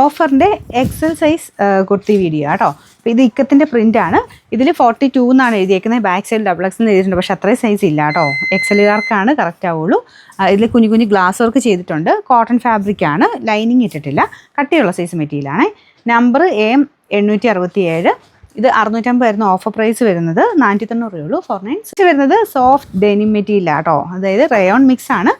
ഓഫറിൻ്റെ XL size kurti video കേട്ടോ. അപ്പോൾ ഇത് ഇക്കത്തിൻ്റെ പ്രിൻ്റാണ്. ഇതിൽ 42 എന്നാണ് എഴുതിയേക്കുന്നത്. ബാക്ക് സൈഡ് ഡബിൾ എക്സൽ എഴുതിയിട്ടുണ്ട്, പക്ഷേ അത്രയും സൈസ് ഇല്ല കേട്ടോ. എക്സലുകാർക്കാണ് കറക്റ്റ് ആവുള്ളൂ. ഇതിൽ കുഞ്ഞു കുഞ്ഞു ഗ്ലാസ് വർക്ക് ചെയ്തിട്ടുണ്ട്. കോട്ടൺ ഫാബ്രിക്കാണ്, ലൈനിങ് ഇട്ടിട്ടില്ല, കട്ടിയുള്ള സൈസ് മെറ്റീരിയലാണ്. Number AM 867. ഇത് 650 ആയിരുന്നു ഓഫർ പ്രൈസ് വരുന്നത്. 490 ഉള്ളൂ. 49 വരുന്നത് സോഫ്റ്റ് ഡെനിം മെറ്റീരിയൽ കേട്ടോ. അതായത് റയോൺ മിക്സ് ആണ്.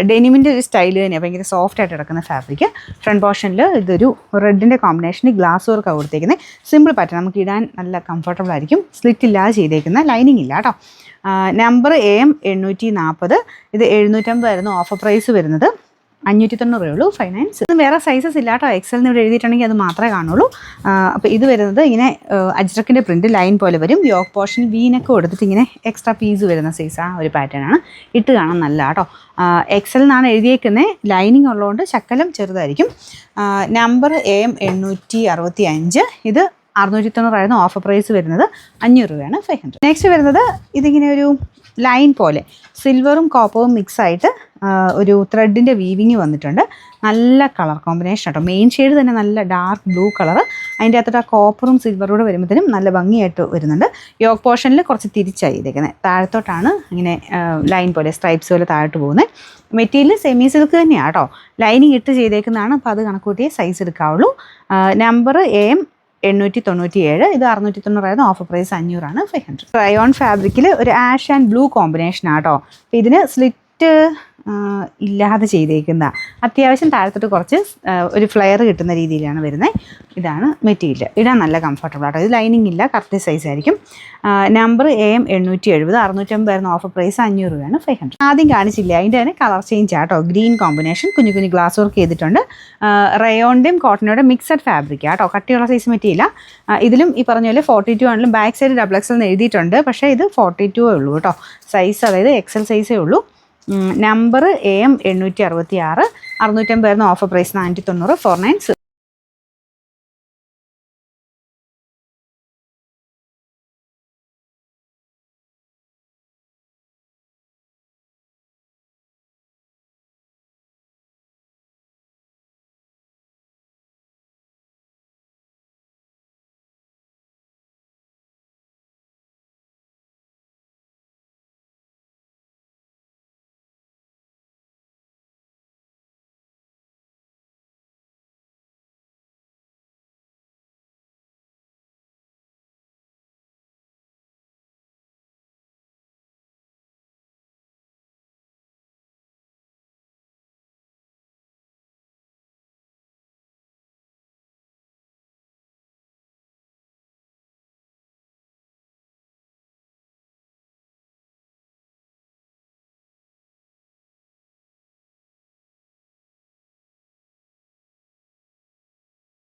ഡെനിമിൻ്റെ ഒരു സ്റ്റൈൽ തന്നെയാണ്, ഭയങ്കര സോഫ്റ്റ് ആയിട്ട് കിടക്കുന്ന ഫാബ്രിക്. ഫ്രണ്ട് പോർഷനിൽ ഇതൊരു റെഡിൻ്റെ കോമ്പിനേഷനിൽ ഗ്ലാസ് വർക്കാണ് കൊടുത്തേക്കുന്നത്. സിമ്പിൾ പാറ്റേൺ, നമുക്ക് ഇടാൻ നല്ല കംഫർട്ടബിൾ ആയിരിക്കും. സ്ലിറ്റ് ഇല്ലാതെ ചെയ്തേക്കുന്ന, ലൈനിങ് ഇല്ല കേട്ടോ. Number AM 840. ഇത് 750 ആയിരുന്നു ഓഫർ പ്രൈസ് വരുന്നത്. 590 ഉള്ളൂ. 59. ഇത് വേറെ സൈസസ് ഇല്ല കേട്ടോ. എക്സലിന് ഇവിടെ എഴുതിയിട്ടുണ്ടെങ്കിൽ അത് മാത്രമേ കാണുള്ളൂ. അപ്പോൾ ഇത് വരുന്നത് ഇങ്ങനെ അജ്രക്കിൻ്റെ പ്രിൻറ്റ് ലൈൻ പോലെ വരും. യോക്ക് പോർഷൻ വീനൊക്കെ കൊടുത്തിട്ട് ഇങ്ങനെ എക്സ്ട്രാ പീസ് വരുന്ന സൈസ് ആ ഒരു പാറ്റേൺ ആണ്. ഇട്ട് കാണാൻ നല്ല കേട്ടോ. എക്സലിനാണ് എഴുതിയേക്കുന്നത്. ലൈനിങ് ഉള്ളതുകൊണ്ട് ശക്കലം ചെറുതായിരിക്കും. Number AM 865. ഇത് 690 ആയിരുന്നു ഓഫർ പ്രൈസ് വരുന്നത്. 500 രൂപയാണ്. 500. നെക്സ്റ്റ് വരുന്നത് ഇതിങ്ങനെ ഒരു ലൈൻ പോലെ സിൽവറും കോപ്പറും മിക്സ് ആയിട്ട് ഒരു ത്രെഡിൻ്റെ വീവിങ് വന്നിട്ടുണ്ട്. നല്ല കളർ കോമ്പിനേഷൻ കേട്ടോ. മെയിൻ ഷെയ്ഡ് തന്നെ നല്ല ഡാർക്ക് ബ്ലൂ കളർ. അതിൻ്റെ അകത്തോട്ട് ആ കോപ്പറും സിൽവറും കൂടെ വരുമ്പോഴത്തേനും നല്ല ഭംഗിയായിട്ട് വരുന്നുണ്ട്. യോക്ക് പോർഷനിൽ കുറച്ച് തിരിച്ചായി ചെയ്തേക്കുന്നത്. താഴത്തോട്ടാണ് ഇങ്ങനെ ലൈൻ പോലെ സ്ട്രൈപ്സ് പോലെ താഴോട്ട് പോകുന്നത്. മെറ്റീരിയൽ സെമി സിൽക്ക് തന്നെയാണ് കേട്ടോ. ലൈനിങ് ഇട്ട് ചെയ്തേക്കുന്നതാണ്. അപ്പോൾ അത് കണക്കൂട്ടിയേ സൈസ് എടുക്കാവുള്ളൂ. Number AM 897. ഇത് 690 ആയിരുന്നു ഓഫർ പ്രൈസ്. 500 ആണ്. 500. റയോൺ ഫാബ്രിക്കിൽ ഒരു ആഷ് ആൻഡ് ബ്ലൂ കോമ്പിനേഷൻ ആട്ടോ. അപ്പോൾ ഇതിന് സ്ലിറ്റ് ഇല്ലാതെ ചെയ്തേക്കുന്ന, അത്യാവശ്യം താഴത്തോട്ട് കുറച്ച് ഒരു ഫ്ലെയർ കിട്ടുന്ന രീതിയിലാണ് വരുന്നത്. ഇതാണ് മെറ്റീരിയൽ. ഇടാൻ നല്ല കംഫർട്ടബിൾ ആട്ടോ. ഇത് ലൈനിങ് ഇല്ല, കറക്റ്റ് സൈസ് ആയിരിക്കും. Number AM 870. 650 ആയിരുന്നു ഓഫർ പ്രൈസ്. 500 രൂപയാണ്. 500. ആദ്യം കാണിച്ചില്ല, അതിൻ്റെ തന്നെ കളർ ചേഞ്ച് ആട്ടോ. ഗ്രീൻ കോമ്പിനേഷൻ, കുഞ്ഞു കുഞ്ഞു ഗ്ലാസ് വർക്ക് ചെയ്തിട്ടുണ്ട്. റയോണിൻ്റെയും കോട്ടണിൻ്റെയും മിക്സഡ് ഫാബ്രിക് ആട്ടോ. കട്ടിയുള്ള സൈസ് മെറ്റീരിയൽ. ഇതിലും ഈ പറഞ്ഞ പോലെ 42 ആണെങ്കിലും ബാക്ക് സൈഡ് ഡബിൾ എക്സൽ എന്ന് എഴുതിയിട്ടുണ്ട്, പക്ഷേ ഇത് 42 ഉള്ളൂ കേട്ടോ. സൈസ് അതായത് എക്സൽ സൈസേ ഉള്ളൂ. Number AM 866. 650 ആയിരുന്നു ഓഫർ പ്രൈസ്. 490. 49.